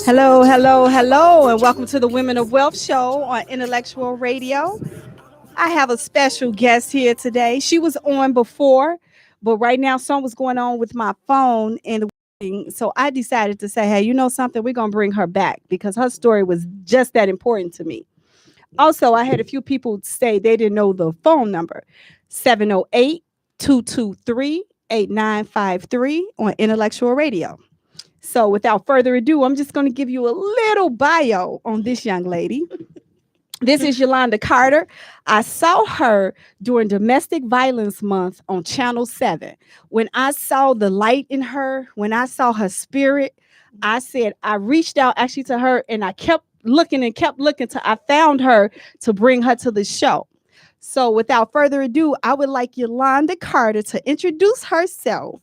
Hello, hello, hello, and welcome to the Women of Wealth Show on Intellectual Radio. I have a special guest here today. She was on before, but right now something was going on with my phone and so I decided to say, hey, you know something? We're going to bring her back because her story was just that important to me. Also, I had a few people say they didn't know the phone number, 708-223-8953 on Intellectual Radio. So without further ado, I'm just going to give you a little bio on this young lady. This is Yolanda Carter. I saw her during Domestic Violence Month on Channel 7. When I saw the light in her, when I saw her spirit, I reached out actually to her and I kept looking till I found her to bring her to the show. So without further ado, I would like Yolanda Carter to introduce herself.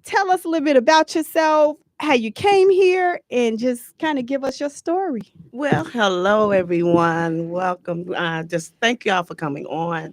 Tell us a little bit about yourself, how you came here, and just kind of give us your story. Well, hello, everyone. Welcome. Just thank y'all for coming on.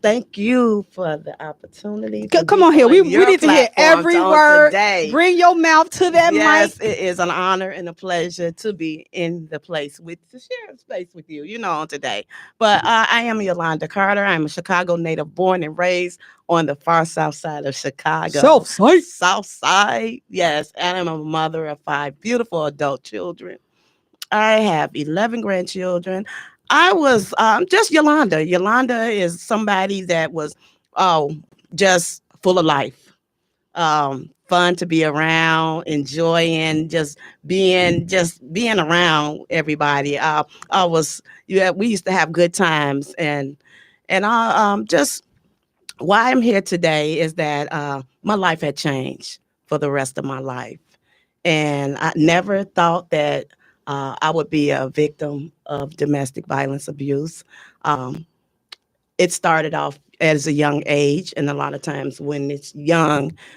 Thank you for the opportunity. Come on here. We need to hear every word. Today. Bring your mouth to that mic. Yes, it is an honor and a pleasure to be in the place to share space with you, on today. But I am Yolanda Carter. I'm a Chicago native, born and raised on the far south side of Chicago. South side. Yes. And I'm a mother of 5 beautiful adult children. I have 11 grandchildren. I was just Yolanda. Yolanda is somebody that was just full of life. Fun to be around, enjoying just being around everybody. We used to have good times, and I just why I'm here today is that my life had changed for the rest of my life, and I never thought that I would be a victim of domestic violence abuse. It started off as a young age, and a lot of times when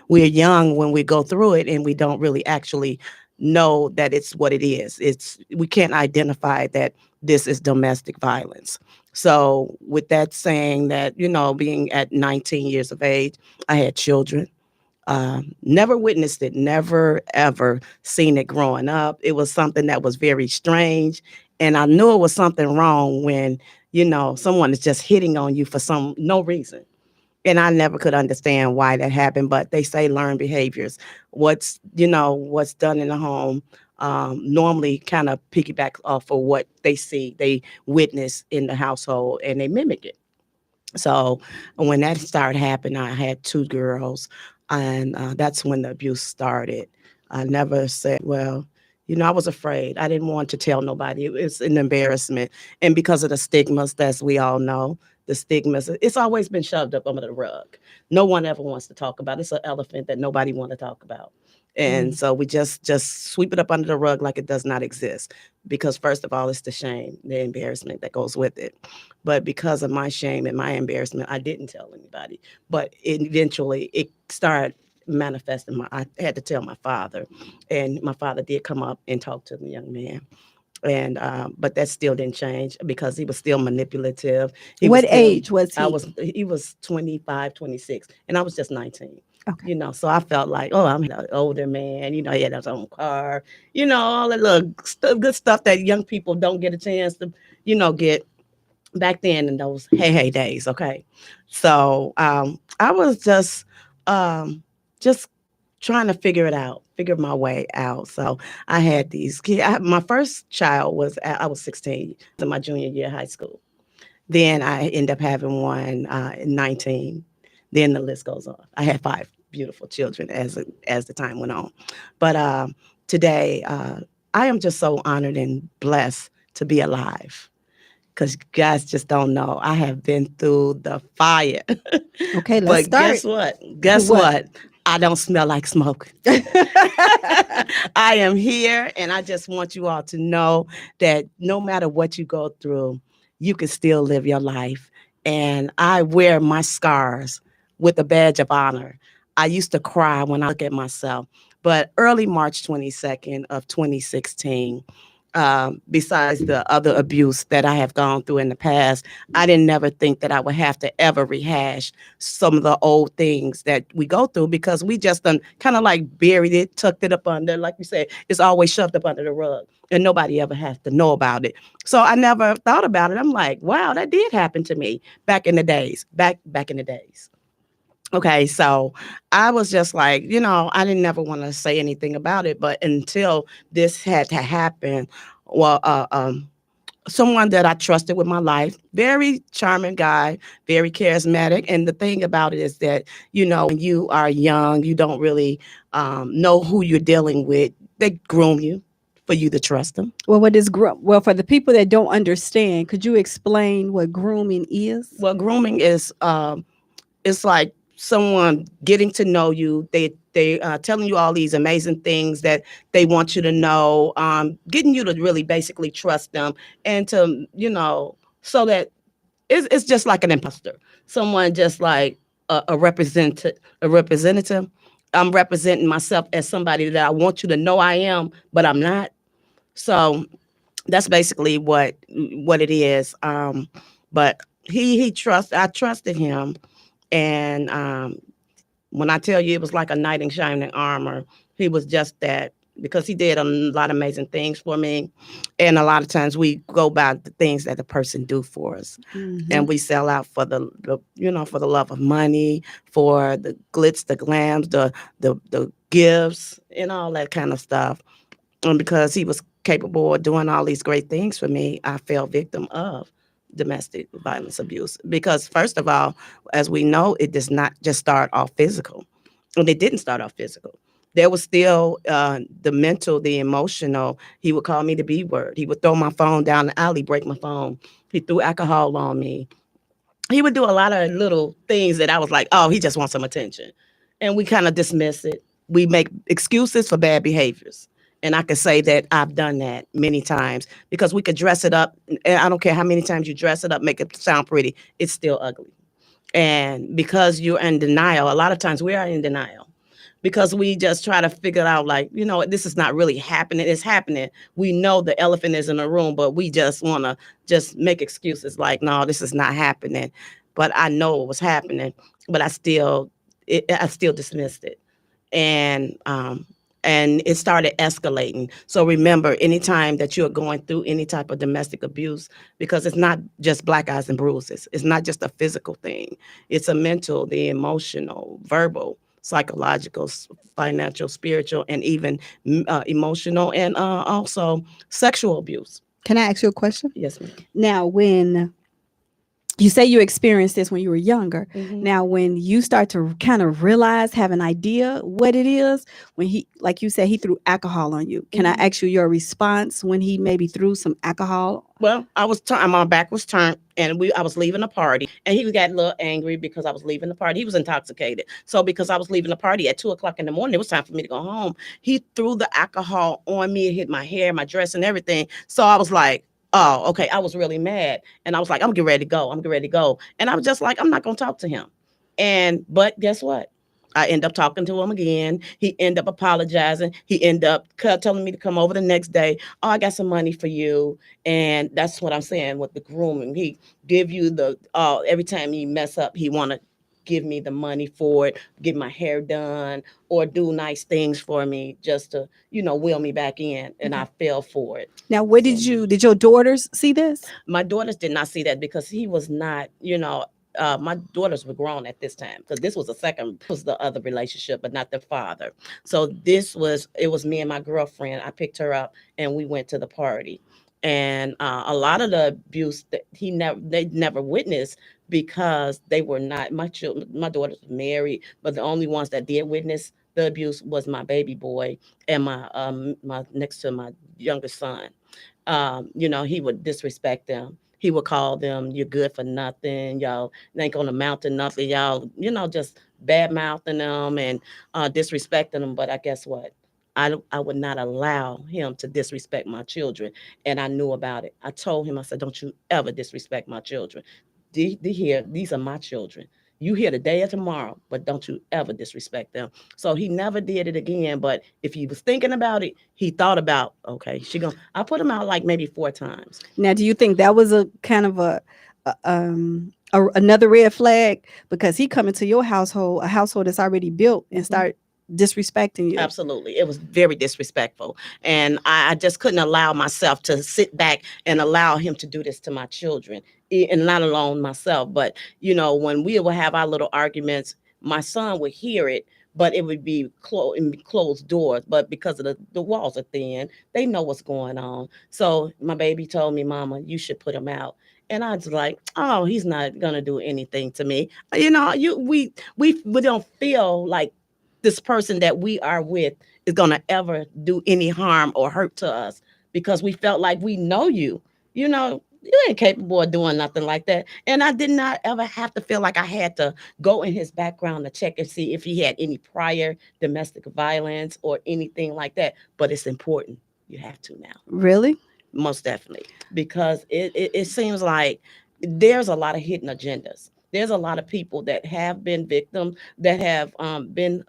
we're young when we go through it, and we don't really actually know that it's what it is. We can't identify that this is domestic violence. So with that saying that, being at 19 years of age, I had children. Never witnessed it, never ever seen it growing up. It was something that was very strange. And I knew it was something wrong when, someone is just hitting on you for no reason. And I never could understand why that happened. But they say learned behaviors. What's done in the home normally kind of piggyback off of what they witness in the household, and they mimic it. So when that started happening, I had 2 girls. And that's when the abuse started. I never said, well, I was afraid. I didn't want to tell nobody. It was an embarrassment. And because of the stigmas, as we all know, the stigmas, it's always been shoved up under the rug. No one ever wants to talk about it. It's an elephant that nobody wants to talk about. And so we just sweep it up under the rug like it does not exist. Because first of all, it's the shame, the embarrassment that goes with it. But because of my shame and my embarrassment, I didn't tell anybody. But eventually it started manifesting. I had to tell my father. And my father did come up and talk to the young man. And but that still didn't change because he was still manipulative. What age was he? He was 25, 26, and I was just 19. Okay. So I felt like, I'm an older man. He had his own car. All that little good stuff that young people don't get a chance to, get back then in those hey days. Okay, so I was just trying to figure my way out. So I had these kids. My first child I was 16 in my junior year of high school. Then I ended up having one in 19. Then the list goes on. I had 5 beautiful children as the time went on. But today, I am just so honored and blessed to be alive. Because you guys just don't know. I have been through the fire. Okay, let's start. Guess what? I don't smell like smoke. I am here, and I just want you all to know that no matter what you go through, you can still live your life. And I wear my scars with a badge of honor. I used to cry when I look at myself. But early March 22nd of 2016, besides the other abuse that I have gone through in the past, I didn't never think that I would have to ever rehash some of the old things that we go through because we just done kind of like buried it, tucked it up under, like you said, it's always shoved up under the rug and nobody ever has to know about it. So I never thought about it. I'm like, wow, that did happen to me back in the days, back in the days. Okay, so I was just like, I didn't never want to say anything about it, but until this had to happen, well, someone that I trusted with my life, very charming guy, very charismatic, and the thing about it is that when you are young, you don't really know who you're dealing with. They groom you for you to trust them. Well, what is well, for the people that don't understand, could you explain what grooming is? Well, grooming is it's like someone getting to know you. They telling you all these amazing things that they want you to know, getting you to really basically trust them, and to so that it's just like an imposter, someone just like a representative. I'm representing myself as somebody that I want you to know I am, but I'm not. So that's basically what it is. But I trusted him, and when I tell you it was like a knight in shining armor, he was just that because he did a lot of amazing things for me. And a lot of times we go by the things that the person do for us. And we sell out for for the love of money, for the glitz, the glams, the gifts, and all that kind of stuff. And because he was capable of doing all these great things for me, I fell victim of domestic violence abuse. Because first of all, as we know, it does not just start off physical. And it didn't start off physical. There was still the mental, the emotional. He would call me the B word. He would throw my phone down the alley, break my phone. He threw alcohol on me. He would do a lot of little things that I was like, oh, he just wants some attention. And we kind of dismiss it. We make excuses for bad behaviors. And I could say that I've done that many times because we could dress it up. And I don't care how many times you dress it up, make it sound pretty, it's still ugly. And because you're in denial, a lot of times we are in denial because we just try to figure out, like, this is not really happening. It's happening. We know the elephant is in the room, but we just want to just make excuses like, no, this is not happening. But I know it was happening, but I still dismissed it. And it started escalating. So remember, anytime that you're going through any type of domestic abuse, because it's not just black eyes and bruises, it's not just a physical thing, it's a mental, the emotional, verbal, psychological, financial, spiritual, and even emotional, and also sexual abuse. Can I ask you a question? Yes, ma'am. Now, when you say you experienced this when you were younger. Now, when you start to kind of realize, have an idea what it is, when he, like you said, he threw alcohol on you. Can I ask you your response when he maybe threw some alcohol? Well, my back was turned, and I was leaving a party, and he got a little angry because I was leaving the party. He was intoxicated. So because I was leaving the party at 2:00 in the morning, it was time for me to go home. He threw the alcohol on me. It hit my hair, my dress, and everything. So I was like, oh, okay. I was really mad. And I was like, I'm getting ready to go. I'm getting ready to go. And I was just like, I'm not going to talk to him. But guess what? I end up talking to him again. He end up apologizing. He end up telling me to come over the next day. Oh, I got some money for you. And that's what I'm saying with the grooming. He give you every time you mess up, he want to give me the money for it, get my hair done, or do nice things for me just to, wheel me back in. And I fell for it. Now, did your daughters see this? My daughters did not see that because he was not, my daughters were grown at this time because this was the other relationship, but not the father. So it was me and my girlfriend. I picked her up and we went to the party. And a lot of the abuse that they never witnessed because they were not my children. My daughters were married, but the only ones that did witness the abuse was my baby boy and my next to my youngest son. He would disrespect them. He would call them, "You're good for nothing. Y'all ain't gonna amount to nothing. Y'all, just bad mouthing them and disrespecting them." But I guess what? I would not allow him to disrespect my children, and I knew about it. I told him, I said, "Don't you ever disrespect my children. These are my children. You here today or tomorrow, but don't you ever disrespect them. So he never did it again. But if he was thinking about it, he thought about, okay, she gonna. I put him out like maybe 4 times. Now, do you think that was a kind of another red flag because he come into your household, a household that's already built, and Mhm. start disrespecting you? Absolutely. It was very disrespectful. And I just couldn't allow myself to sit back and allow him to do this to my children, and not alone myself. But, when we would have our little arguments, my son would hear it, but it would be in closed doors. But because of the walls are thin, they know what's going on. So my baby told me, Mama, you should put him out. And I was like, oh, he's not gonna do anything to me. We don't feel like this person that we are with is going to ever do any harm or hurt to us because we felt like we know you. You ain't capable of doing nothing like that. And I did not ever have to feel like I had to go in his background to check and see if he had any prior domestic violence or anything like that. But it's important. You have to now. Really? Most definitely, because it seems like there's a lot of hidden agendas. There's a lot of people that have been victims, that have been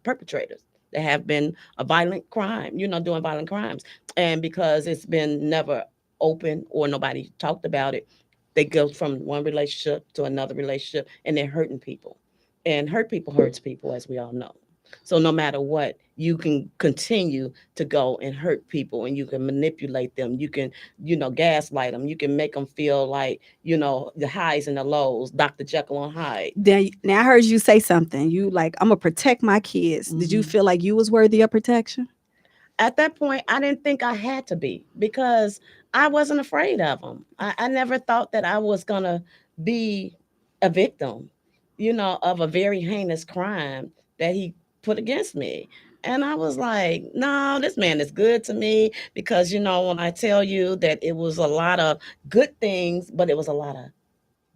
perpetrators, that have been a violent crime, doing violent crimes. And because it's been never open or nobody talked about it, they go from one relationship to another relationship and they're hurting people. And hurt people hurts people, as we all know. So no matter what, you can continue to go and hurt people and you can manipulate them. You can, gaslight them. You can make them feel like, the highs and the lows, Dr. Jekyll and Hyde. Now I heard you say something. You like, I'm gonna protect my kids. Did you Mhm. feel like you was worthy of protection? At that point, I didn't think I had to be because I wasn't afraid of them. I never thought that I was going to be a victim, of a very heinous crime that he put against me. And I was like, no, this man is good to me because, when I tell you that it was a lot of good things, but it was a lot of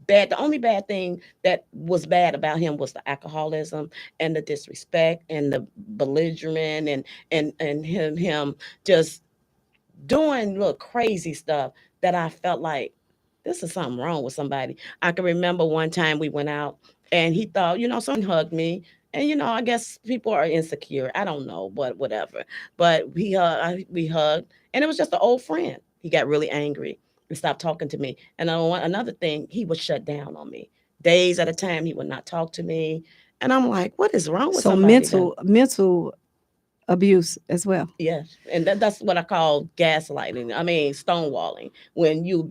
bad. The only bad thing that was bad about him was the alcoholism and the disrespect and the belligerent and him just doing little crazy stuff that I felt like this is something wrong with somebody. I can remember one time we went out and he thought, someone hugged me. And I guess people are insecure. I don't know, but whatever. But we hugged, and it was just an old friend. He got really angry and stopped talking to me. And another thing, he would shut down on me. Days at a time, he would not talk to me. And I'm like, what is wrong with So somebody that mental abuse as well. Yes, and that's what I call gaslighting. I mean, stonewalling. When you're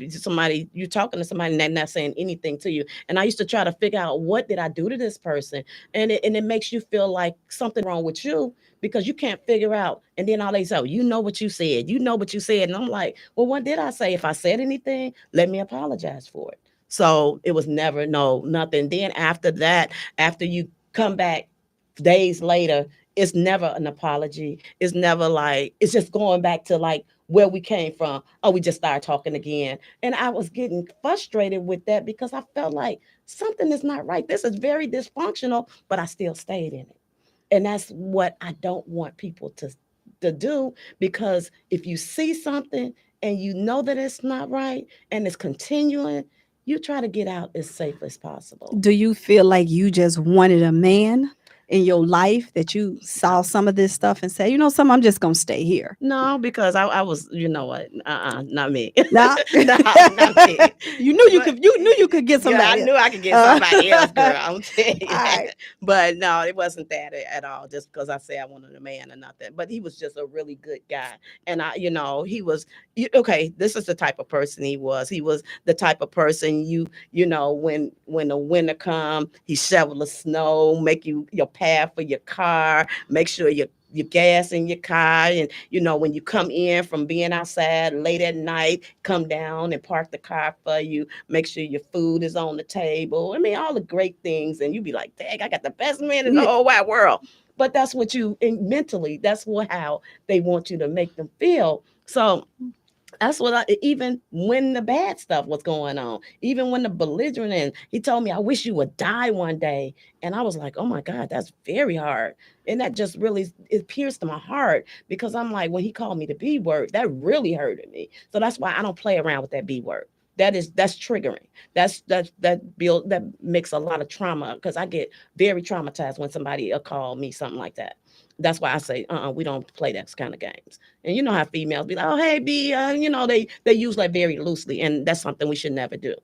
talking to somebody and they're not saying anything to you. And I used to try to figure out what did I do to this person, and it makes you feel like something wrong with you because you can't figure out. And then all they say, oh, you know what you said, and I'm like, well, what did I say? If I said anything, let me apologize for it. So it was never no nothing. Then after that, after you come back days later, it's never an apology. It's never like it's just going back to like where we came from. Oh, we just started talking again. And I was getting frustrated with that because I felt like something is not right. This is very dysfunctional, but I still stayed in it. And that's what I don't want people to do because if you see something and you know that it's not right and it's continuing, you try to get out as safe as possible. Do you feel like you just wanted a man in your life that you saw No. some of this stuff and say, I'm just gonna stay here? No, because I was, you know what? Not me. Nah. No, not me. But You knew you could get yeah, I somebody else. knew I could get somebody else, girl. I'm telling All you right. that. But no, it wasn't that at all. Just because I say I wanted a man or nothing. But he was just a really good guy, and he was okay. This is the type of person he was. He was the type of person when the winter come, he shovel the snow, make you your path for your car, make sure your gas in your car, and when you come in from being outside late at night, come down and park the car for you, make sure your food is on the table. I mean, all the great things, and you be like, dang, I got the best man in the Yeah. whole wide world. But that's what and mentally, that's how they want you to make them feel. So that's what even when the bad stuff was going on, even when the belligerent, and he told me, I wish you would die one day. And I was like, oh my God, that's very hard. And that just really, it pierced my heart because I'm like, when he called me the B word, that really hurted me. So that's why I don't play around with that B word. that's triggering. That makes a lot of trauma because I get very traumatized when somebody call me something like that. That's why I say, we don't play that kind of games. And you know how females be like, oh, hey, B, they use like very loosely, and that's something we should never do.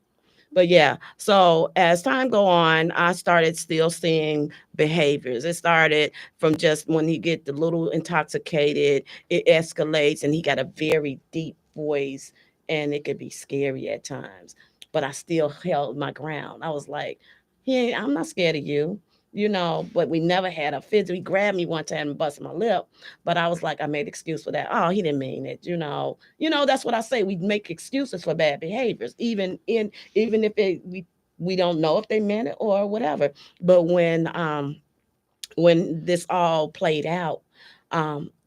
But yeah, so as time go on, I started still seeing behaviors. It started from just when he get a little intoxicated, it escalates, and he got a very deep voice, and it could be scary at times. But I still held my ground. I was like, I'm not scared of you. But we never had a fit. He grabbed me one time and busted my lip, but I was like, I made excuse for that. Oh, he didn't mean it. That's what I say. We make excuses for bad behaviors, even if we don't know if they meant it or whatever. But when this all played out,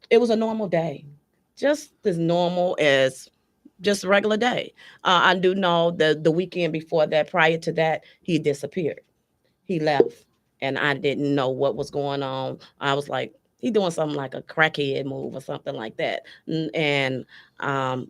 it was a normal day, just as normal as just a regular day. I do know the weekend before that, prior to that, he disappeared. He left, and I didn't know what was going on. I was like, he doing something like a crackhead move or something like that. And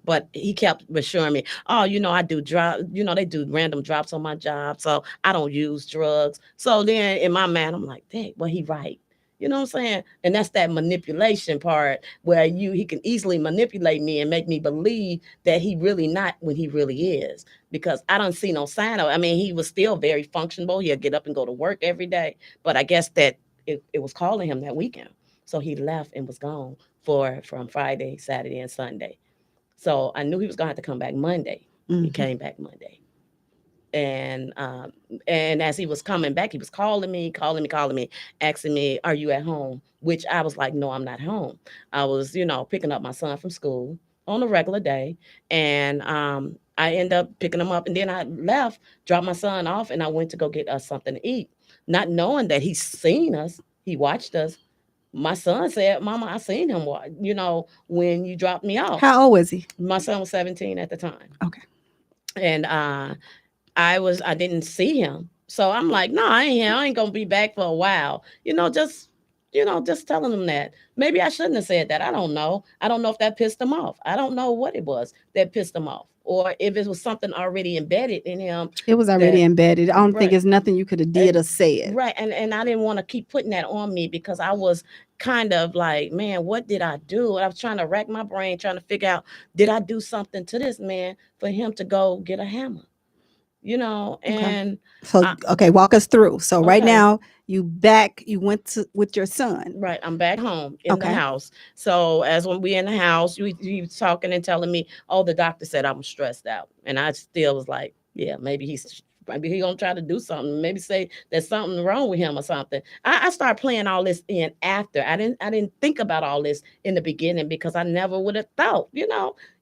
but he kept assuring me, oh, I do drop, they do random drops on my job, so I don't use drugs. So then in my mind, I'm like, dang, well, he right. You know what I'm saying? And that's that manipulation part where he can easily manipulate me and make me believe that he really not when he really is. Because I don't see no sign of. I mean, he was still very functional. He'll get up and go to work every day. But I guess that it was calling him that weekend. So he left and was gone from Friday, Saturday, and Sunday. So I knew he was gonna have to come back Monday. He came back Monday. And as he was coming back, he was calling me, asking me, "Are you at home?" Which I was like, "No, I'm not home. I was, picking up my son from school on a regular day, and I end up picking him up, and then I left, dropped my son off, and I went to go get us something to eat, not knowing that he's seen us, he watched us. My son said, "Mama, I seen him, when you dropped me off." How old was he? My son was 17 at the time, Okay. and I didn't see him. So I'm like, no, I ain't here. I ain't gonna be back for a while. Just telling him that. Maybe I shouldn't have said that. I don't know. I don't know if that pissed him off. I don't know what it was that pissed him off. Or if it was something already embedded in him. It was already That embedded. I don't think right. it's nothing you could have did or said. Right. And I didn't want to keep putting that on me because I was kind of like, man, what did I do? I was trying to rack my brain, trying to figure out, did I do something to this man for him to go get a hammer? Okay. And So, I, okay, walk us through. So right okay, now you went with your son. right, I'm back home in the Okay. house. So as when we in the house, you was talking and telling me, oh, the doctor said I'm stressed out, and I still was like, yeah, maybe he gonna try to do something, maybe say there's something wrong with him or something. I started playing all this in after. I didn't think about all this in the beginning because I never would have thought,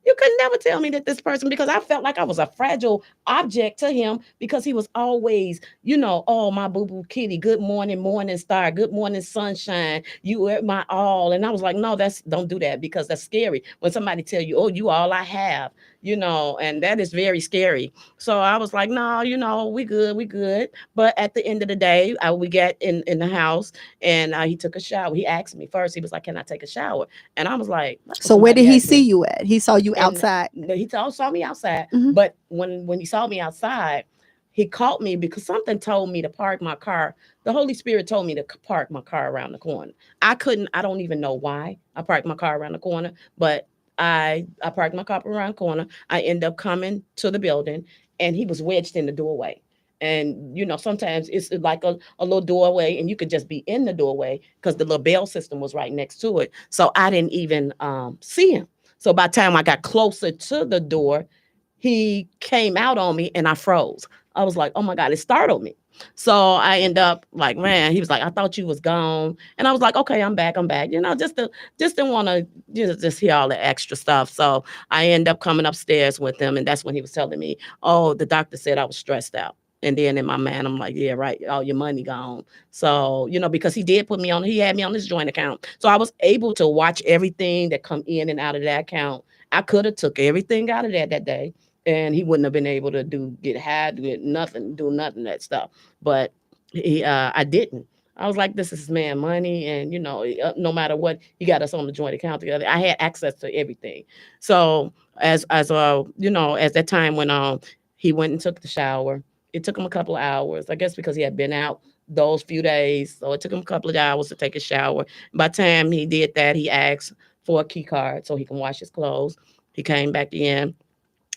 you could never tell me that this person, because I felt like I was a fragile object to him because he was always, oh, my boo boo kitty, good morning, morning star, good morning, sunshine, you are my all. And I was like, no, don't do that, because that's scary when somebody tell you, oh, you all I have, and that is very scary. So I was like, no, we good, we good. But at the end of the day, we got in the house, and he took a shower. He asked me first, he was like, can I take a shower? And I was like, that's what So where did somebody he asked see me. you at? He saw you And outside. he saw me outside. Hmm. But when he saw me outside, he caught me because something told me to park my car. The Holy Spirit told me to park my car around the corner. I don't even know why I parked my car around the corner, but I parked my car around the corner. I end up coming to the building, and he was wedged in the doorway. And sometimes it's like a little doorway, and you could just be in the doorway because the little bell system was right next to it. So I didn't even see him. So by the time I got closer to the door, he came out on me, and I froze. I was like, oh my God, it startled me. So I end up like, man, he was like, I thought you was gone. And I was like, okay, I'm back. I'm back. Just didn't want to just hear all the extra stuff. So I end up coming upstairs with him. And that's when he was telling me, oh, the doctor said I was stressed out. And then in my mind, I'm like, yeah, right. All your money gone. So, because he had me on his joint account. So I was able to watch everything that come in and out of that account. I could have took everything out of that day, and he wouldn't have been able to get high, get nothing, do nothing of that stuff. But I didn't. I was like, this is his man money, and no matter what, he got us on the joint account together. I had access to everything. So as that time went on, He went and took the shower. It took him a couple of hours, I guess, because he had been out those few days. So it took him a couple of hours to take a shower. By the time he did that, he asked for a key card so he can wash his clothes. He came back in.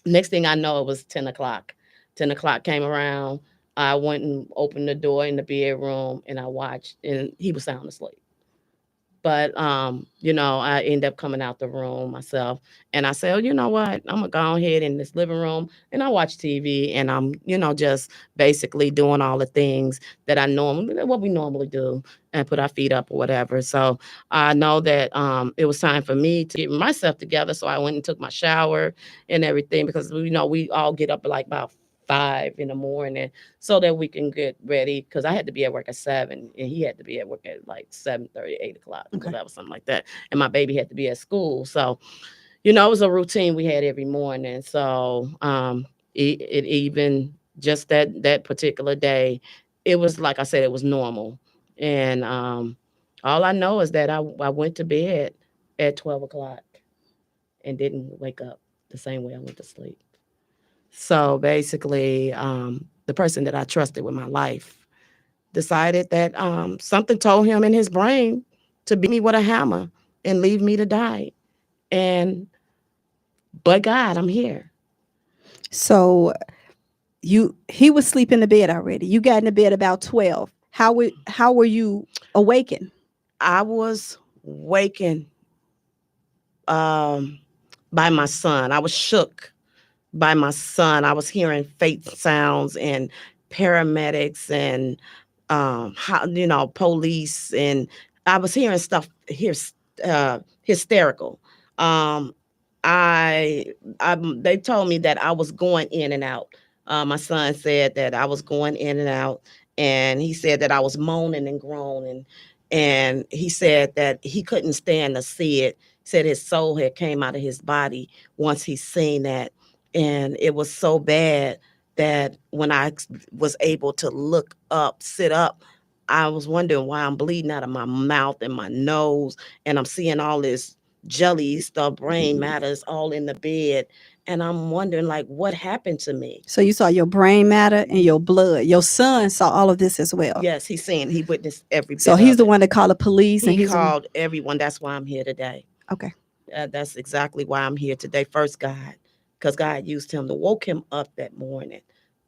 Next thing I know, it was 10 o'clock. 10 o'clock came around. I went and opened the door in the bedroom and I watched, and he was sound asleep. But I end up coming out the room myself, and I said, oh, you know what? I'm gonna go ahead in this living room and I watch TV, and I'm, just basically doing all the things that what we normally do, and put our feet up or whatever. So I know that it was time for me to get myself together. So I went and took my shower and everything, because we all get up like about 5 in the morning so that we can get ready, because I had to be at work at 7 and he had to be at work at like 7:30, 8 o'clock, Okay. whatever, something like that. And my baby had to be at school. So, it was a routine we had every morning. So it even just that particular day, it was like I said, it was normal. And all I know is that I went to bed at 12 o'clock and didn't wake up the same way I went to sleep. So basically, the person that I trusted with my life decided that something told him in his brain to beat me with a hammer and leave me to die. And but God, I'm here. So he was sleeping in the bed already. You got in the bed about 12. How were you awakened? I was wakened um, by my son. I was shook by my son. I was hearing faint sounds and paramedics and police, and I was hearing stuff here, hysterical. Um, they told me that I was going in and out. My son said that I was going in and out, and he said that I was moaning and groaning, and he said that he couldn't stand to see it. He said his soul had came out of his body once he seen that, and it was so bad that when I was able to look up, sit up, I was wondering why I'm bleeding out of my mouth and my nose, and I'm seeing all this jelly stuff, brain matters all in the bed, and I'm wondering like what happened to me. So you saw your brain matter and your blood. Your son saw all of this as well. Yes, he witnessed every bit. So he's of the it. one that called the police, and He he's called everyone. That's why I'm here today. okay. That's exactly why I'm here today. First, God, because God used him to woke him up that morning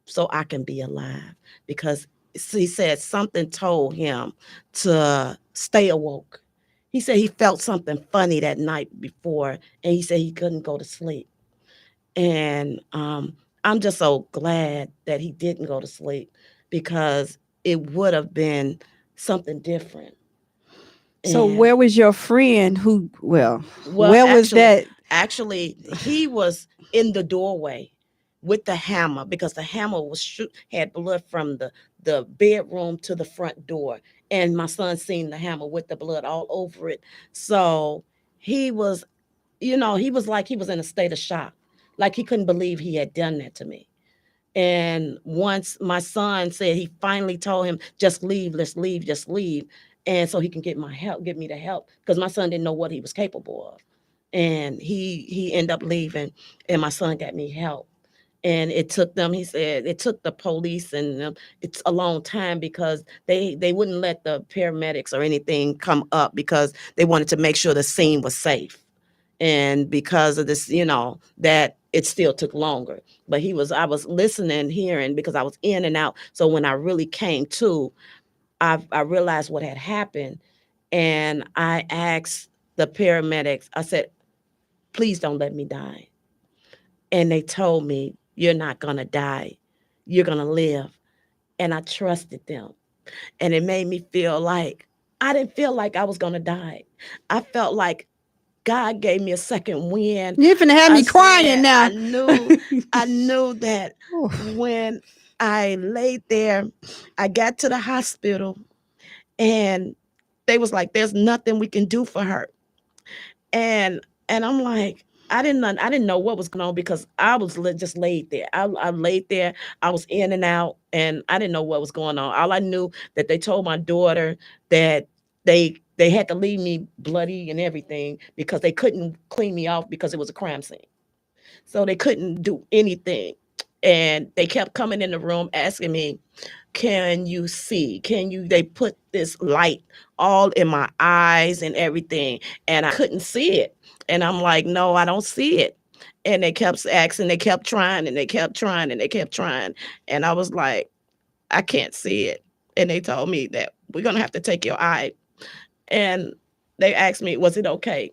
so I can be alive. Because he said something told him to stay awoke. He said he felt something funny that night before, and he said he couldn't go to sleep. And I'm just so glad that he didn't go to sleep, because it would have been something different. So And where was your friend who, well, where was that? actually, he was in the doorway with the hammer, because the hammer had blood from the bedroom to the front door, and my son seen the hammer with the blood all over it. So he was, he was like he was in a state of shock, like he couldn't believe he had done that to me. And once my son said, he finally told him, just leave, let's leave, just leave. And so he can get me the help, because my son didn't know what he was capable of. And he ended up leaving, and my son got me help. And it took them, he said, it took the police and it's a long time, because they wouldn't let the paramedics or anything come up, because they wanted to make sure the scene was safe. And because of this, that it still took longer. But I was listening, hearing, because I was in and out. So when I really came to, I realized what had happened, and I asked the paramedics, I said, please don't let me die. And they told me, you're not going to die. You're going to live. And I trusted them. And it made me feel like, I didn't feel like I was going to die. I felt like God gave me a second wind. You're finna have me crying now. I knew that when I laid there, I got to the hospital, and they was like, there's nothing we can do for her. And I'm like, I didn't know what was going on, because I was just laid there. I laid there. I was in and out, and I didn't know what was going on. All I knew that they told my daughter that they had to leave me bloody and everything, because they couldn't clean me off, because it was a crime scene. So they couldn't do anything. And they kept coming in the room asking me, can you see? Can you? They put this light all in my eyes and everything, and I couldn't see it. And I'm like, no, I don't see it. And they kept asking, they kept trying, and they kept trying, and they kept trying. And I was like, I can't see it. And they told me that we're going to have to take your eye. And they asked me, was it okay?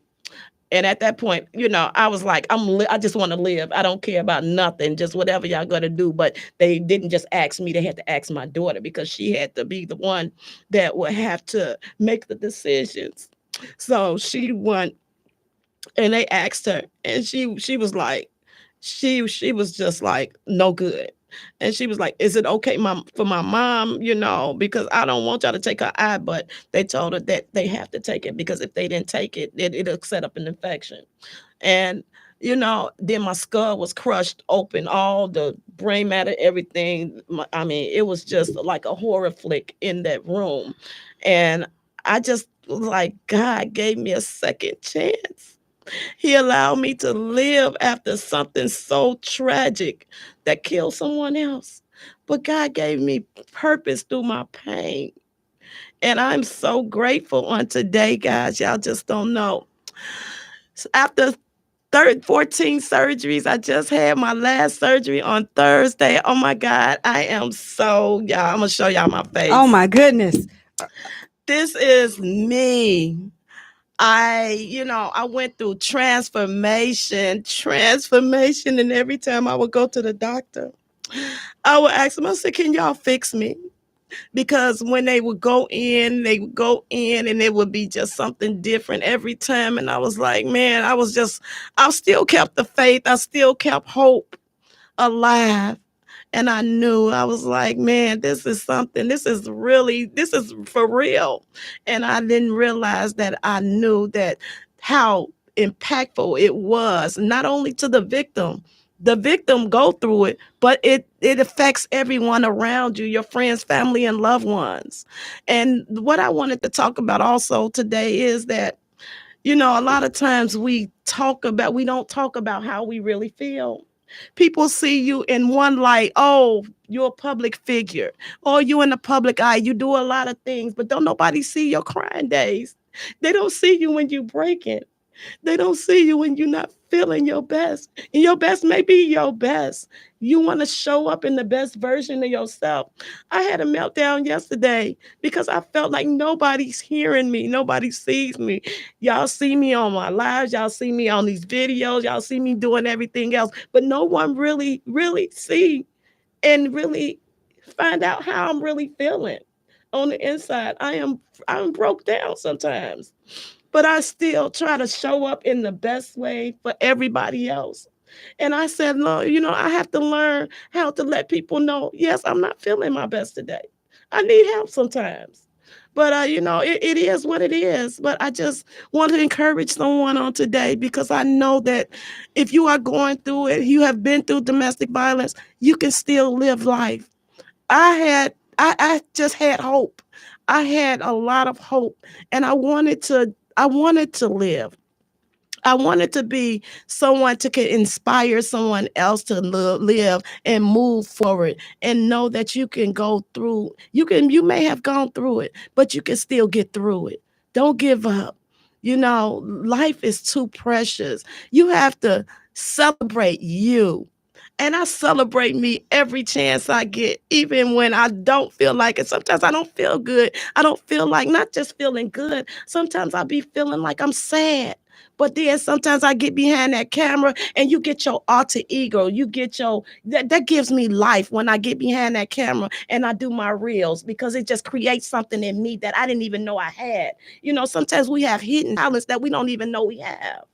And at that point, I was like, I just want to live. I don't care about nothing, just whatever y'all gonna do. But they didn't just ask me; they had to ask my daughter because she had to be the one that would have to make the decisions. So she went, and they asked her, and she was like, she was just like no good. And she was like, is it okay for my mom, because I don't want y'all to take her eye. But they told her that they have to take it because if they didn't take it, it'll set up an infection. And then my skull was crushed open, all the brain matter, everything. I mean, it was just like a horror flick in that room. And I just was like, God gave me a second chance. He allowed me to live after something so tragic that killed someone else. But God gave me purpose through my pain. And I'm so grateful on today, guys. Y'all just don't know. After 14 surgeries, I just had my last surgery on Thursday. Oh my God. Y'all, I'm going to show y'all my face. Oh my goodness. This is me. I went through transformation, and every time I would go to the doctor, I would ask them, I said, can y'all fix me? Because when they would go in, and it would be just something different every time. And I was like, man, I still kept the faith. I still kept hope alive. And I knew, I was like, man, this is something. This is for real. And I didn't realize that I knew that how impactful it was, not only to the victim. The victim go through it, but it affects everyone around you, your friends, family, and loved ones. And what I wanted to talk about also today is that, a lot of times we don't talk about how we really feel. People see you in one light. Oh, you're a public figure. Or you in the public eye. You do a lot of things, but don't nobody see your crying days. They don't see you when you breaking. They don't see you when you're not feeling your best. And your best may be your best. You want to show up in the best version of yourself. I had a meltdown yesterday because I felt like nobody's hearing me. Nobody sees me. Y'all see me on my lives. Y'all see me on these videos. Y'all see me doing everything else. But no one really, really see and really find out how I'm really feeling on the inside. I'm broke down sometimes. But I still try to show up in the best way for everybody else. And I said, no, I have to learn how to let people know, yes, I'm not feeling my best today. I need help sometimes. But, it is what it is. But I just want to encourage someone on today because I know that if you are going through it, you have been through domestic violence, you can still live life. I just had hope. I had a lot of hope and I wanted to live. I wanted to be someone to can inspire someone else to live and move forward and know that you can go through. You may have gone through it, but you can still get through it. Don't give up. Life is too precious. You have to celebrate you. And I celebrate me every chance I get, even when I don't feel like it. Sometimes I don't feel good. I don't feel like not just feeling good. Sometimes I be feeling like I'm sad. But then sometimes I get behind that camera and you get your alter ego. You get that gives me life when I get behind that camera and I do my reels because it just creates something in me that I didn't even know I had. Sometimes we have hidden talents that we don't even know we have.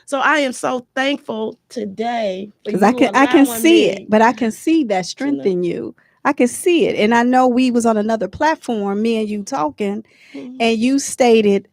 So I am so thankful today for Because you I can allowing see it, me but I can see that to strength know. in you. I can see it. And I know we was on another platform, me and you talking, Mhm. and you stated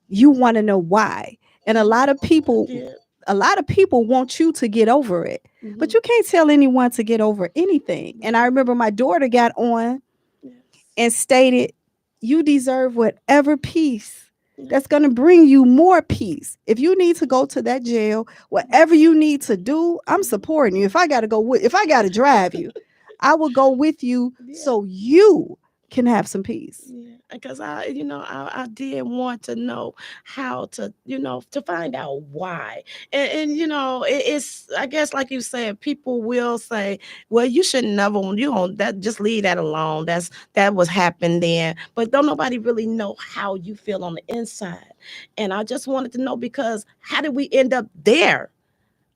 you want to know why. And Yeah. a lot of people want you to get over it. But Mhm. you can't tell anyone to get over anything. And I Mhm. remember my daughter got on Yes. and stated, you deserve whatever peace Yeah. that's going to bring you more peace. If you need to go to that jail, whatever you need to do, I'm supporting you. If I got to if I got to drive you, I will go with you Yeah. so you can have some peace. Yeah, because I did want to know how to, to find out why. And it's, I guess, like you said, people will say, well, you should never, that just leave that alone. That was happened then. But don't nobody really know how you feel on the inside. And I just wanted to know, because how did we end up there?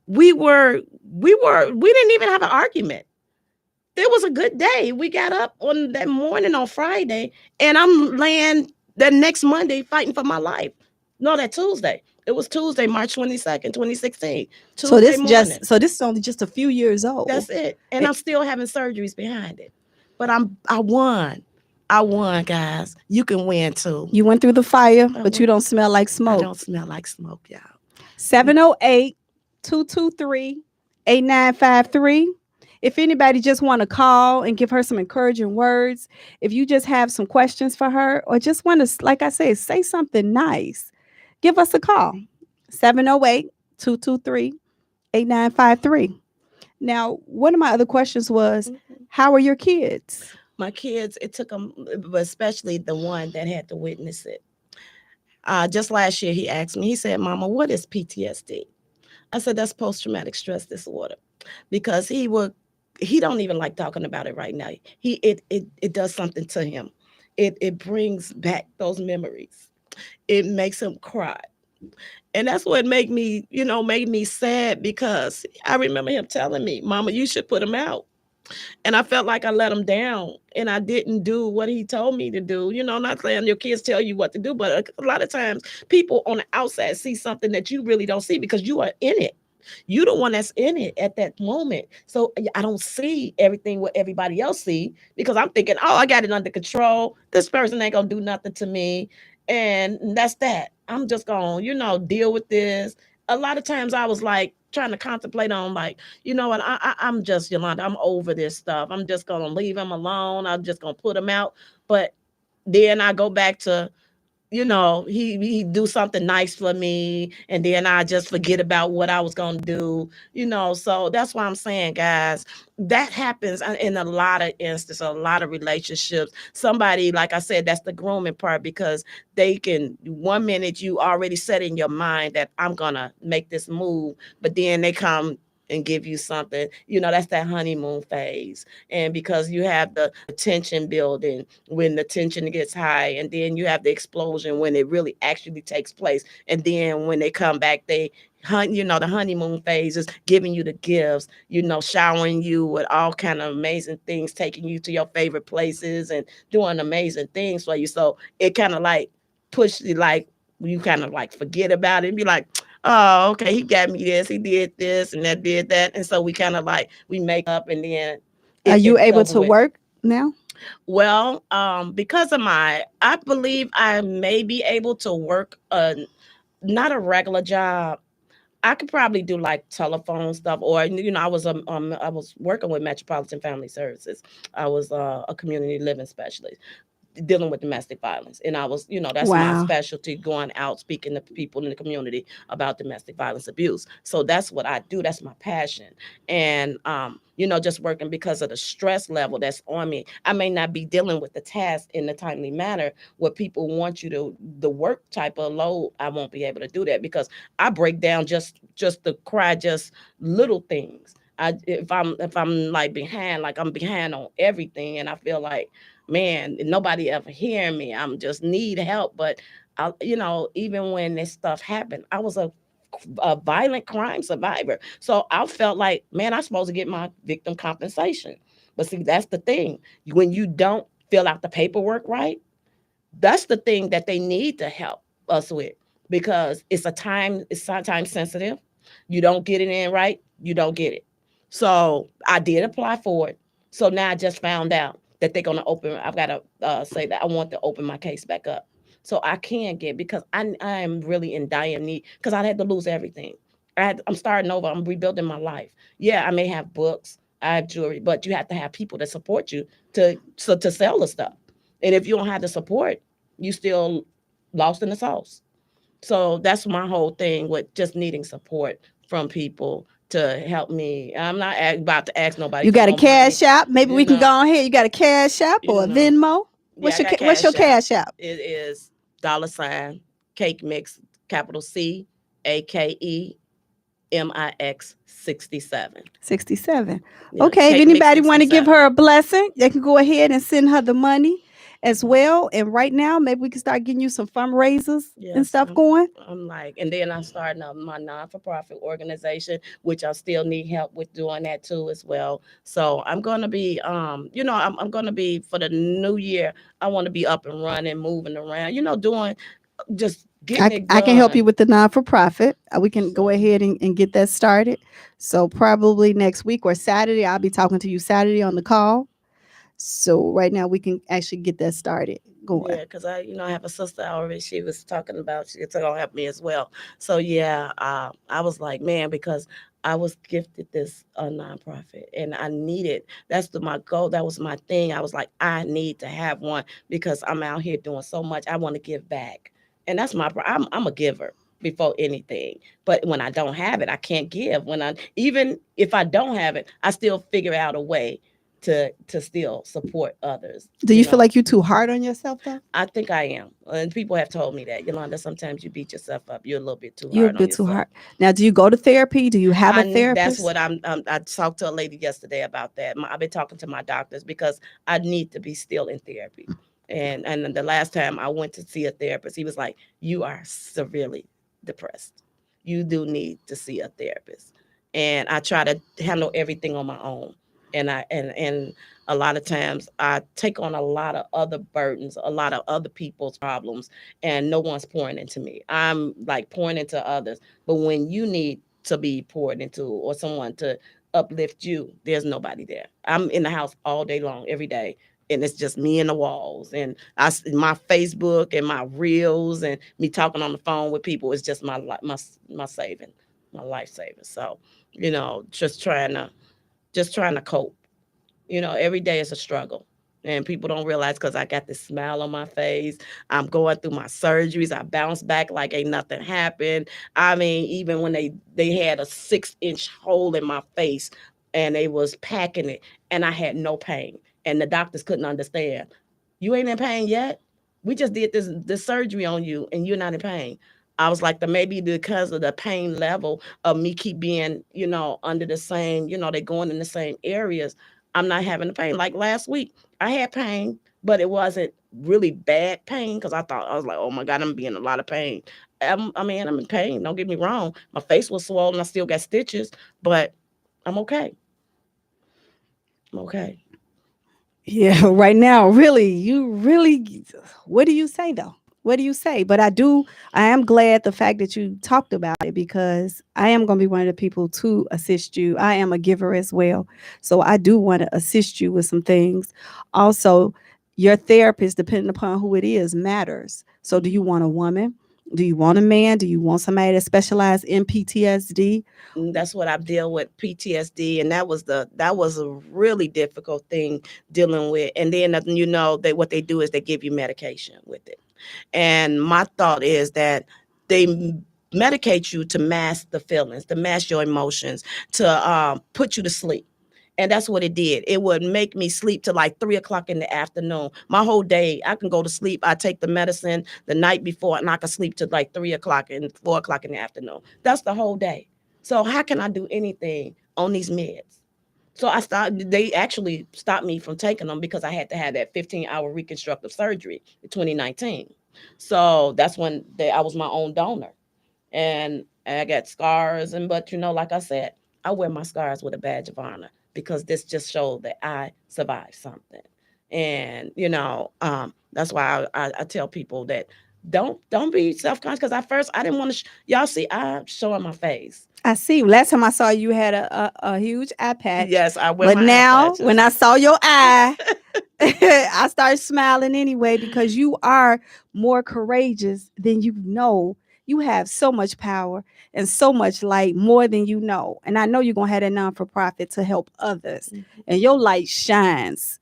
We didn't even have an argument. It was a good day. We got up on that morning on Friday, and I'm laying the next Monday fighting for my life. No, that Tuesday. It was Tuesday, March 22nd, 2016. Tuesday morning. So this is only just a few years old. That's it. And It- I'm still having surgeries behind it. But I won. I won, guys. You can win too. you went through the fire, I but you went. don't smell like I smoke. don't smell like smoke, y'all. 708 223 8953. If anybody just want to call and give her some encouraging words, if you just have some questions for her or just want to, like I said, say something nice, give us a call. 708 223 8953. Now, one of my other questions was, Mhm. how are your kids? My kids, it took them, but especially the one that had to witness it. Just last year, he asked me, he said, Mama, what is PTSD? I said, that's post traumatic stress disorder, because he don't even like talking about it right now. It does something to him. It brings back those memories. It makes him cry. And that's what made me sad, because I remember him telling me, Mama, you should put him out. And I felt like I let him down, and I didn't do what he told me to do. Not saying your kids tell you what to do, but a lot of times people on the outside see something that you really don't see, because you are in it. You the one that's in it at that moment. So I don't see everything what everybody else see, because I'm thinking, oh, I got it under control. This person ain't gonna do nothing to me. And that's that. I'm just gonna, deal with this. A lot of times I was like trying to contemplate on, like, you know what, I'm just, Yolanda, I'm over this stuff. I'm just gonna leave him alone. I'm just gonna put him out. But then I go back to, he do something nice for me, and then I just forget about what I was gonna do. So that's why I'm saying, guys, that happens in a lot of instances, a lot of relationships. Somebody, like I said, that's the grooming part, because they can, one minute you already set in your mind that I'm gonna make this move, but then they come and give you something. That's that honeymoon phase. And because you have the tension building when the tension gets high, and then you have the explosion when it really actually takes place. And then when they come back, the honeymoon phase is giving you the gifts, showering you with all kind of amazing things, taking you to your favorite places and doing amazing things for you. So it kind of like push you, like you kind of like forget about it and be like, oh, okay, he got me this, he did this, and that did that. And so we kind of like, we make up, and then Are you it's able over to with. work now? Well, because of I believe I may be able to work not a regular job. I could probably do like telephone stuff, or I was working with Metropolitan Family Services. I was a community living specialist dealing with domestic violence. And I was, that's my Wow. specialty, going out speaking to people in the community about domestic violence abuse. So that's what I do. That's my passion. And, just working, because of the stress level that's on me. I may not be dealing with the task in a timely manner. What people want you to, the work type of load, I won't be able to do that, because I break down just to cry, just little things. If I'm like behind, like I'm behind on everything, and I feel like, man, nobody ever hearing me. I'm just need help. But even when this stuff happened, I was a violent crime survivor. So I felt like, man, I'm supposed to get my victim compensation. But see, that's the thing. When you don't fill out the paperwork right, that's the thing that they need to help us with, because it's time sensitive. You don't get it in right, you don't get it. So I did apply for it. So now I just found out that they're gonna open. I've got to say that I want to open my case back up, so I can get, because I am really in dire need, because I had to lose everything. I'm starting over. I'm rebuilding my life. Yeah, I may have books, I have jewelry, but you have to have people that support you to sell the stuff. And if you don't have the support, you still lost in the sauce. So that's my whole thing with just needing support from people to help me. I'm not about to ask nobody You for got a no money, cash app? Maybe you we can go know. on here. You got a cash app or You a know, Venmo? yeah, I got What's your Cash App. cash app? It is $ cake mix, capital CAKEMIX 67. 67. Yeah, Okay, if cake mix anybody want to give 67. her a blessing, they can go ahead and send her the money as well. And right now, maybe we can start getting you some fundraisers and Yes, stuff going. I'm like, and then I'm starting up my non-for-profit organization, which I still need help with doing that too as well. So I'm gonna be, I'm gonna be for the new year. I want to be up and running, moving around, doing just getting it I can help you done. with the non for profit. We can go So ahead and get that started. So probably next week or Saturday, I'll be talking to you Saturday on the call. So right now we can actually get that started going. yeah, because I have a sister already. She was talking about she's gonna help me as well. So yeah, I was like, man, because I was gifted this nonprofit and I needed. My goal. That was my thing. I was like, I need to have one because I'm out here doing so much. I want to give back, and that's I'm a giver before anything. But when I don't have it, I can't give. Even if I don't have it, I still figure out a way to still support others. Do you feel like you're too hard on yourself though? I think I am. And people have told me that. Yolanda, sometimes you beat yourself up. You're a little bit too You're a hard on bit too yourself. hard. Now, do you go to therapy? Do you have a That's therapist? what I talked to a lady yesterday about that. I've been talking to my doctors because I need to be still in therapy. And the last time I went to see a therapist, he was like, "You are severely depressed. You do need to see a therapist." And I try to handle everything on my own. And a lot of times I take on a lot of other burdens, a lot of other people's problems, and no one's pouring into me. I'm like pouring into others. But when you need to be poured into or someone to uplift you, there's nobody there. I'm in the house all day long, every day, and it's just me and the walls. And my Facebook and my reels and me talking on the phone with people is just my saving, my life saving. So, just trying to cope. Every day is a struggle. And people don't realize because I got this smile on my face. I'm going through my surgeries. I bounce back like ain't nothing happened. I mean, even when they had a 6-inch hole in my face and they was packing it and I had no pain. And the doctors couldn't understand. You ain't in pain yet? We just did this surgery on you and you're not in pain. I was like, maybe because of the pain level of me keep being, under the same, they going in the same areas. I'm not having the pain. Like last week, I had pain, but it wasn't really bad pain because I was like, oh my God, I'm being in a lot of pain. I'm in pain. Don't get me wrong. My face was swollen. I still got stitches, but I'm okay. I'm okay. Yeah, right now, really, what do you say though? What do you say? But I am glad the fact that you talked about it because I am going to be one of the people to assist you. I am a giver as well. So I do want to assist you with some things. Also, your therapist, depending upon who it is, matters. So do you want a woman? Do you want a man? Do you want somebody that specializes in PTSD? And that's what I deal with, PTSD, and that was a really difficult thing dealing with. And then what they do is they give you medication with it. And my thought is that they medicate you to mask the feelings, to mask your emotions, to put you to sleep. And that's what it did. It would make me sleep till like 3 o'clock in the afternoon. My whole day, I can go to sleep. I take the medicine the night before and I can sleep till like 3 o'clock and 4 o'clock in the afternoon. That's the whole day. So how can I do anything on these meds? So they actually stopped me from taking them because I had to have that 15-hour reconstructive surgery in 2019. So that's when I was my own donor. And I got scars, but like I said, I wear my scars with a badge of honor because this just showed that I survived something. And that's why I tell people that don't be self-conscious because at first I didn't want to y'all see I'm showing my face. I see. Last time I saw you had a huge eye patch. Yes, I wear But my eye now patches. when I saw your eye, I started smiling anyway because you are more courageous than you know. You have so much power and so much light, more than you know. And I know you're going to have that non for profit to help others. Mhm. And your light shines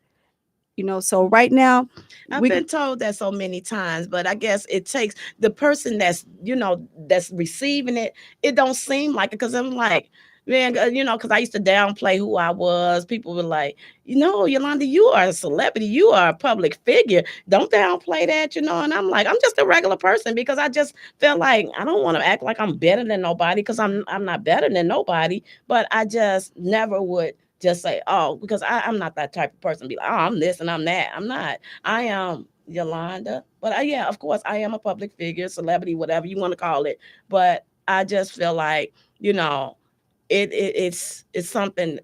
So right now, I've we been told that so many times, but I guess it takes the person that's receiving it. It don't seem like it because I'm like, man, because I used to downplay who I was. People were like, Yolanda, you are a celebrity. You are a public figure. Don't downplay that, And I'm like, I'm just a regular person because I just felt like I don't want to act like I'm better than nobody because I'm not better than nobody. But I just never would just say, oh, because I'm not that type of person. Be like, oh, I'm this and I'm that. I'm not. I am Yolanda, but yeah, of course, I am a public figure, celebrity, whatever you want to call it. But I just feel like it's something.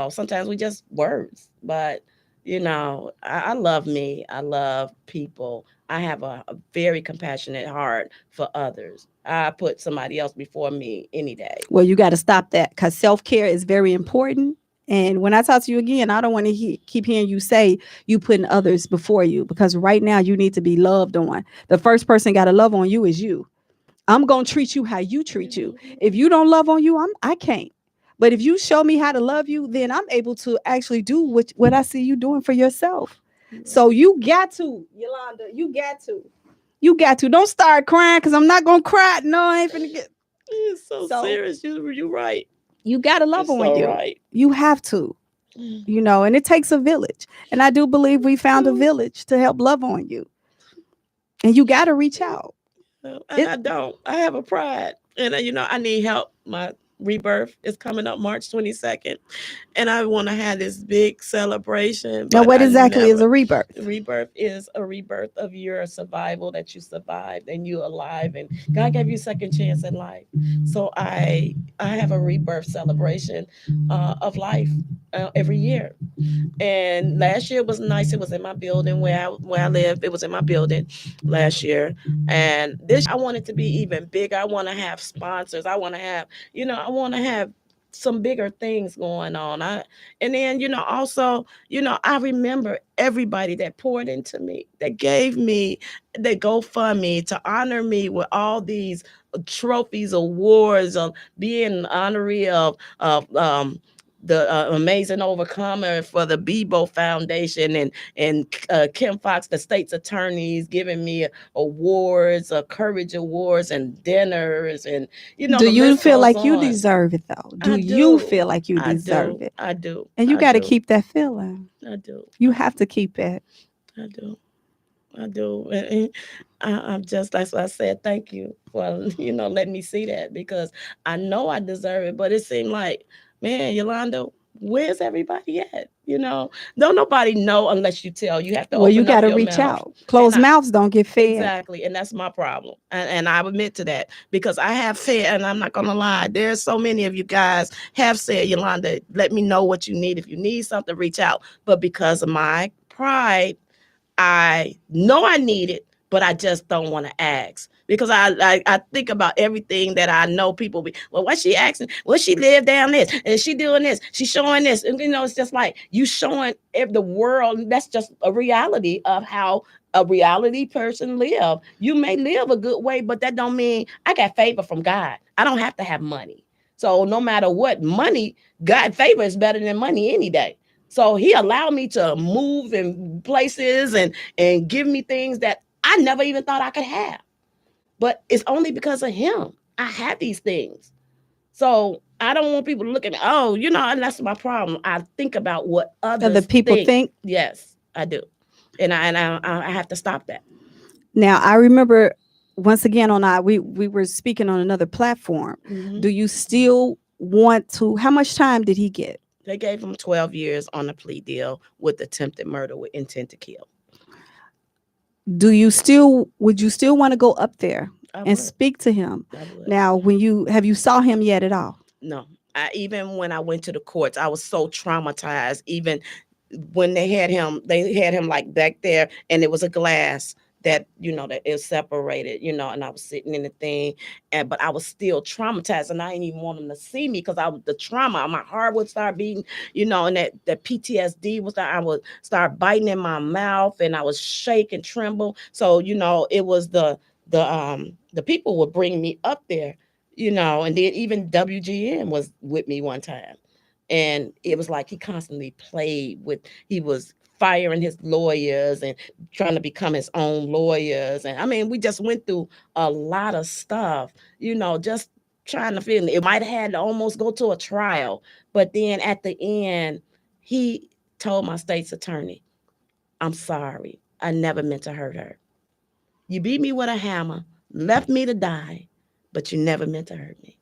Sometimes we just words, but I love me. I love people. I have a very compassionate heart for others. I put somebody else before me any day. well, you got to stop that because self-care is very important. And when I talk to you again, I don't want to keep hearing you say you putting others before you, because right now you need to be loved on. The first person got to love on you is you. I'm going to treat you how you treat you. If you don't love on you, I can't. But if you show me how to love you, then I'm able to actually do what I see you doing for yourself. So you got to, Yolanda, you got to. You got to. Don't start crying because I'm not going to cry. No, I ain't finna get. It's so serious. You're right. You got to love on so you. Right. You have to. And it takes a village. And I do believe we found a village to help love on you. And you got to reach out. I don't. I have a pride. And, I need help. My rebirth is coming up March 22nd. And I want to have this big celebration. Now, But what exactly is a rebirth? Rebirth is a rebirth of your survival, that you survived and you alive. And God gave you a second chance in life. So I have a rebirth celebration of life every year. And last year was nice. It was in my building where I live. It was in my building last year. And this I want it to be even bigger. I want to have sponsors. I want to have some bigger things going on. And then, also, I remember everybody that poured into me, that gave me, that GoFundMe to honor me with all these trophies, awards, of being honoree of the amazing overcomer for the Bebo Foundation, and Kim Fox, the state's attorneys, giving me awards, courage awards, and dinners, and do you feel like you on. deserve it though? Do I you do. feel like you I deserve do. it? I do. And you I got to do. keep that feeling. I do. You have to keep it. I do. I do. And I'm just, that's why I said thank you for, letting me see that, because I know I deserve it. But it seemed like, man, Yolanda, where's everybody at? Don't nobody know unless you tell. You have to Well, you open got up to your reach mouth. out. Closed mouths don't get fed. Exactly. And that's my problem. And I admit to that, because I have fed, and I'm not going to lie. There's so many of you guys have said, Yolanda, let me know what you need. If you need something, reach out. But because of my pride, I know I need it, but I just don't want to ask, because I think about everything that I know people be, well, what's she asking? Well, she live down this, and she doing this, she's showing this. And it's just like you showing the world. That's just a reality of how a reality person live. You may live a good way, but that don't mean I got favor from God. I don't have to have money. So no matter what, money, God favor is better than money any day. So he allowed me to move in places and give me things that I never even thought I could have. But it's only because of him I have these things. So I don't want people looking, and that's my problem. I think about what Other others people think. Yes, I do. And I have to stop that. Now, I remember once again we were speaking on another platform. Mm-hmm. Do you still want to, how much time did he get? They gave him 12 years on a plea deal with attempted murder with intent to kill. Would you still want to go up there and speak to him? Now, have you saw him yet at all? No. Even when I went to the courts, I was so traumatized. Even when they had him like back there, and it was a glass that that is separated, and I was sitting in the thing, but I was still traumatized, and I didn't even want them to see me, because the trauma, my heart would start beating, and that PTSD I would start biting in my mouth, and I was shake and tremble. So it was the people would bring me up there, and then even WGN was with me one time. And it was like he constantly he was firing his lawyers and trying to become his own lawyers. And I mean, we just went through a lot of stuff, just trying to feel it might have had to almost go to a trial. But then at the end, he told my state's attorney, I'm sorry. I never meant to hurt her. You beat me with a hammer, left me to die, but you never meant to hurt me.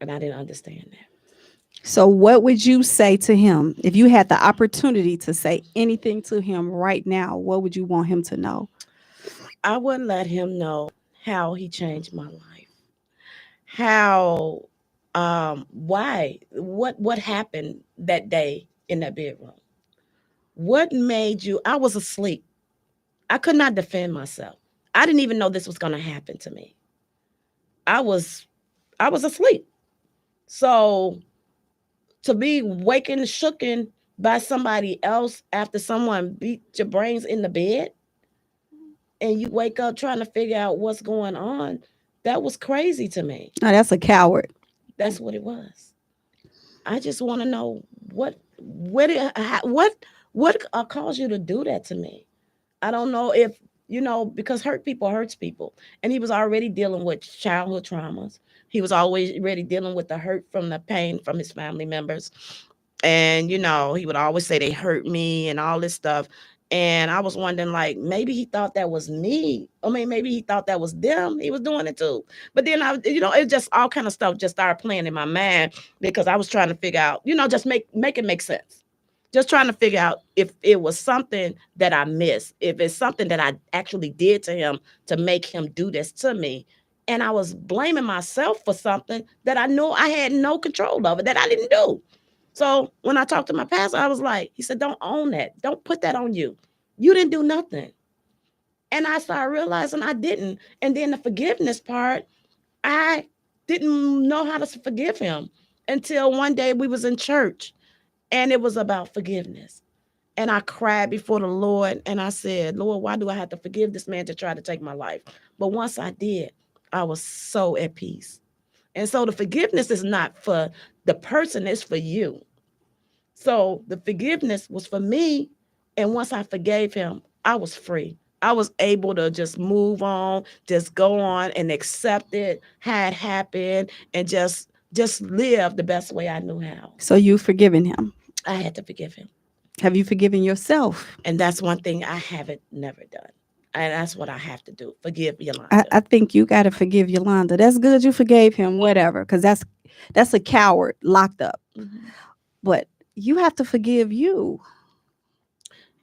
And I didn't understand that. So what would you say to him if you had the opportunity to say anything to him right now? What would you want him to know? I would let him know how he changed my life. How why what happened that day in that bedroom? What made you I was asleep. I could not defend myself. I didn't even know this was going to happen to me. I was asleep. So to be wakened, shooken by somebody else after someone beat your brains in the bed and you wake up trying to figure out what's going on, that was crazy to me. Oh, that's a coward. That's what it was. I just want to know what caused you to do that to me. I don't know if because hurt people hurts people, and he was already dealing with childhood traumas. He was always already dealing with the hurt from the pain from his family members, and he would always say they hurt me and all this stuff. And I was wondering, like, maybe he thought that was me. I mean, maybe he thought that was them. He was doing it too. But then it just all kind of stuff just started playing in my mind because I was trying to figure out, just make it make sense. Just trying to figure out if it was something that I missed, if it's something that I actually did to him to make him do this to me. And I was blaming myself for something that I knew I had no control over, that I didn't do. So when I talked to my pastor, I was like, he said, don't own that. Don't put that on you. You didn't do nothing. And I started realizing I didn't. And then the forgiveness part, I didn't know how to forgive him until one day we was in church and it was about forgiveness. And I cried before the Lord and I said, Lord, why do I have to forgive this man to try to take my life? But once I did, I was so at peace. And so the forgiveness is not for the person, it's for you. So the forgiveness was for me. And once I forgave him, I was free. I was able to just move on, just go on and accept it, how it happened, and just live the best way I knew how. So you've forgiven him. I had to forgive him. Have you forgiven yourself? And that's one thing I haven't never done. And that's what I have to do. Forgive Yolanda. I think you got to forgive Yolanda. That's good. You forgave him, whatever, because that's a coward locked up. Mm-hmm. But you have to forgive you.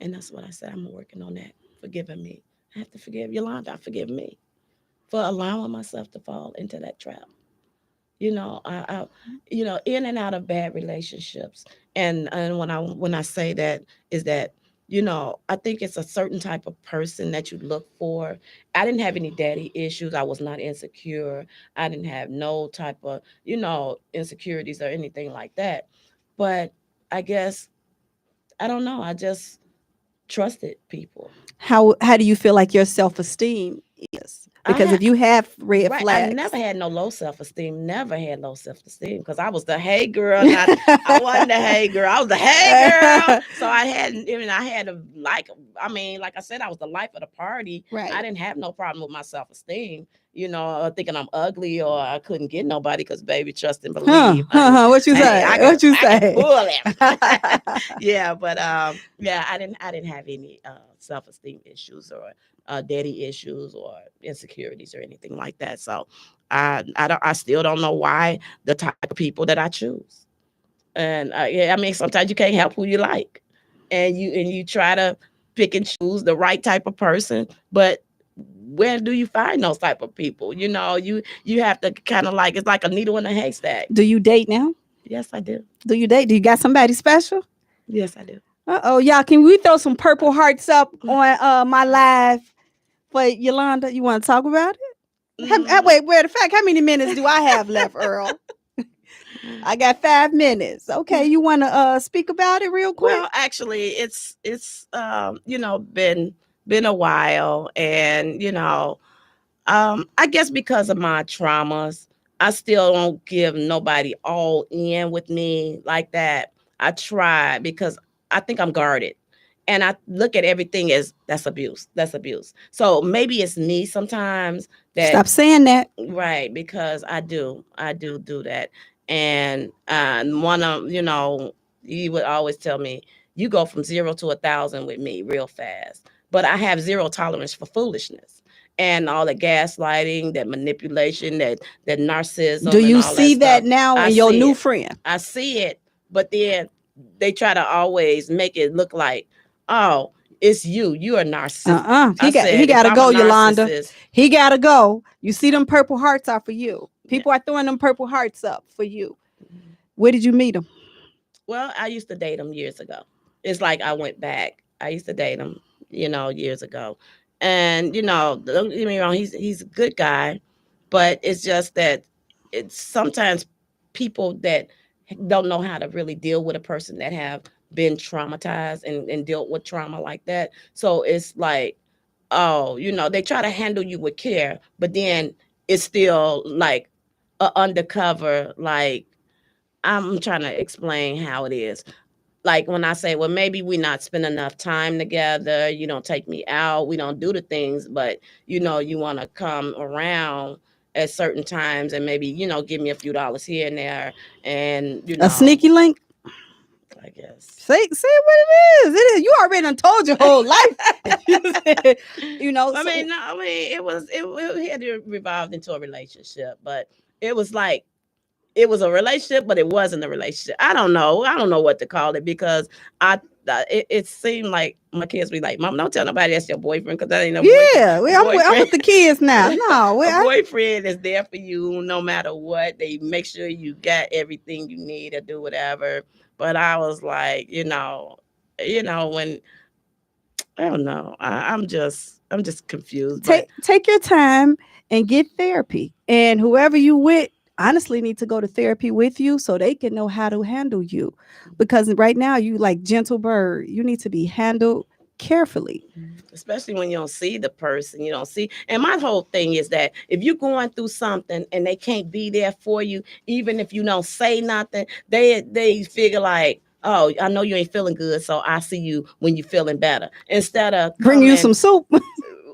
And that's what I said. I'm working on that. Forgiving me. I have to forgive Yolanda. I forgive me for allowing myself to fall into that trap. I in and out of bad relationships. And when I say that is that, I think it's a certain type of person that you look for. I didn't have any daddy issues. I was not insecure. I didn't have no type of, insecurities or anything like that. But I guess, I don't know. I just trusted people. How do you feel like your self-esteem is? Because if you have red Right, flags, I never had no low self-esteem. Never had low self-esteem because I was the hey girl. I wasn't the hey girl. I was the hey girl. So I had to like I said, I was the life of the party. Right. I didn't have no problem with my self-esteem. Thinking I'm ugly or I couldn't get nobody because baby, trust and believe. What you say? What you say? Yeah, but I didn't have any self-esteem issues or daddy issues or insecurities or anything like that. So I still don't know why the type of people that I choose. And sometimes you can't help who you like, and you try to pick and choose the right type of person, but where do you find those type of people? You have to kind of it's like a needle in a haystack. Do you date now? Yes, I do. Do you date? Do you got somebody special? Yes, I do. Y'all, can we throw some purple hearts up on my live for Yolanda? You want to talk about it? Wait, the fact, how many minutes do I have left, Earl? I got 5 minutes. Okay, you want to speak about it real quick? Well, actually, it's been a while, and I guess because of my traumas, I still don't give nobody all in with me like that. I try because I think I'm guarded. And I look at everything as that's abuse. That's abuse. So maybe it's me sometimes that Stop saying that. right, because I do that. And one of you would always tell me you go from 0 to 1,000 with me real fast, but I have zero tolerance for foolishness and all the gaslighting, that manipulation, that Do narcissism, and you all that see that stuff. now I in your see new it. friend? I see it, but then they try to always make it look like, oh, it's you. You're a narcissist. I He said, if gotta I'm a go, Yolanda. narcissist, He gotta go. You see them purple hearts are for you. yeah. People are throwing them purple hearts up for you. Where did you meet him? Well, I used to date him years ago. It's like I went back. I used to date him, years ago. And, don't get me wrong, he's a good guy, but it's just that it's sometimes people that don't know how to really deal with a person that have been traumatized and dealt with trauma like that. So it's like, oh, they try to handle you with care, but then it's still like a undercover, like I'm trying to explain how it is. Like when I say, well, maybe we not spend enough time together. You don't take me out. We don't do the things, but you want to come around at certain times and maybe, give me a few dollars here and there. And, A sneaky link? I guess. Say what it is. It is. You already done told your whole life. I mean, no, I mean, it had revolved into a relationship, but it was like, it was a relationship, but it wasn't a relationship. I don't know. I don't know what to call it because it seemed like my kids be like, "Mom, don't tell nobody that's your boyfriend because that ain't no boyfriend." Yeah, I'm with the kids now. No, a boyfriend is there for you no matter what. They make sure you got everything you need to do whatever. But I was like, when I don't know, I'm just confused. Take your time and get therapy, and whoever you with honestly need to go to therapy with you so they can know how to handle you, because right now you like gentle bird, you need to be handled carefully, especially when you don't see the person, you don't see. And my whole thing is that if you're going through something and they can't be there for you, even if you don't say nothing, they figure like, oh, I know you ain't feeling good, so I see you when you're feeling better, instead of bring you some soup.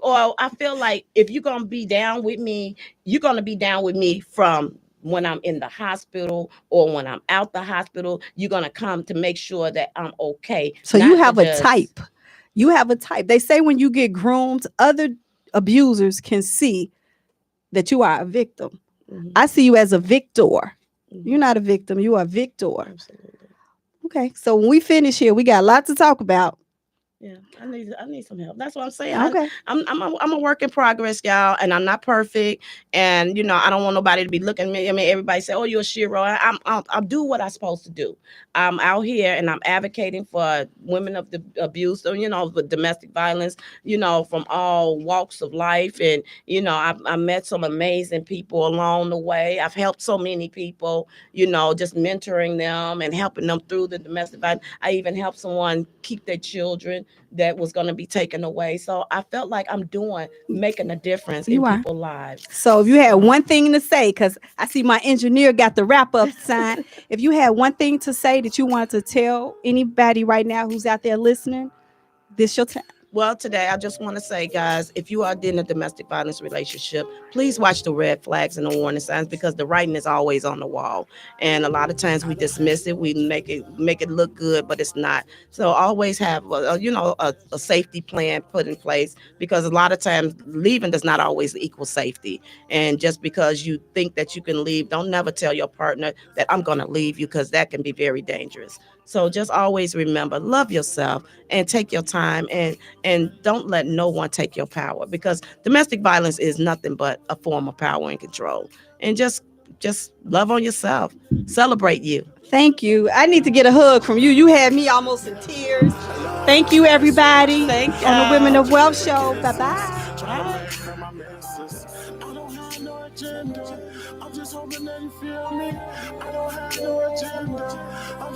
Or I feel like if you're gonna be down with me, you're gonna be down with me from when I'm in the hospital or when I'm out the hospital. You're gonna come to make sure that I'm okay. So you have a type. You have a type. They say when you get groomed, other abusers can see that you are a victim. Mm-hmm. I see you as a victor. Mm-hmm. You're not a victim. You are a victor. Absolutely. Okay. So when we finish here, we got a lot to talk about. Yeah, I need some help. That's what I'm saying. Okay. I'm a work in progress, y'all, and I'm not perfect. And I don't want nobody to be looking at me. I mean, everybody say, "Oh, you're a shero." I'll do what I'm supposed to do. I'm out here and I'm advocating for women of the abuse, with domestic violence, from all walks of life. And I met some amazing people along the way. I've helped so many people, just mentoring them and helping them through the domestic violence. I even helped someone keep their children that was going to be taken away. So I felt like I'm making a difference in people's lives. So if you had one thing to say, because I see my engineer got the wrap up sign. If you had one thing to say that you wanted to tell anybody right now who's out there listening, this your time. Well, today I just want to say, guys, if you are in a domestic violence relationship, please watch the red flags and the warning signs, because the writing is always on the wall. And a lot of times we dismiss it, we make it look good, but it's not. So always have a safety plan put in place, because a lot of times leaving does not always equal safety. And just because you think that you can leave, don't never tell your partner that I'm going to leave you, because that can be very dangerous. So just always remember, love yourself and take your time, and don't let no one take your power, because domestic violence is nothing but a form of power and control. And just love on yourself. Celebrate you. Thank you. I need to get a hug from you. You had me almost in tears. Thank you, everybody. Thank you. On the Women of Wealth show. Bye-bye. Bye. I'm just hoping that you feel me. I don't have no agenda.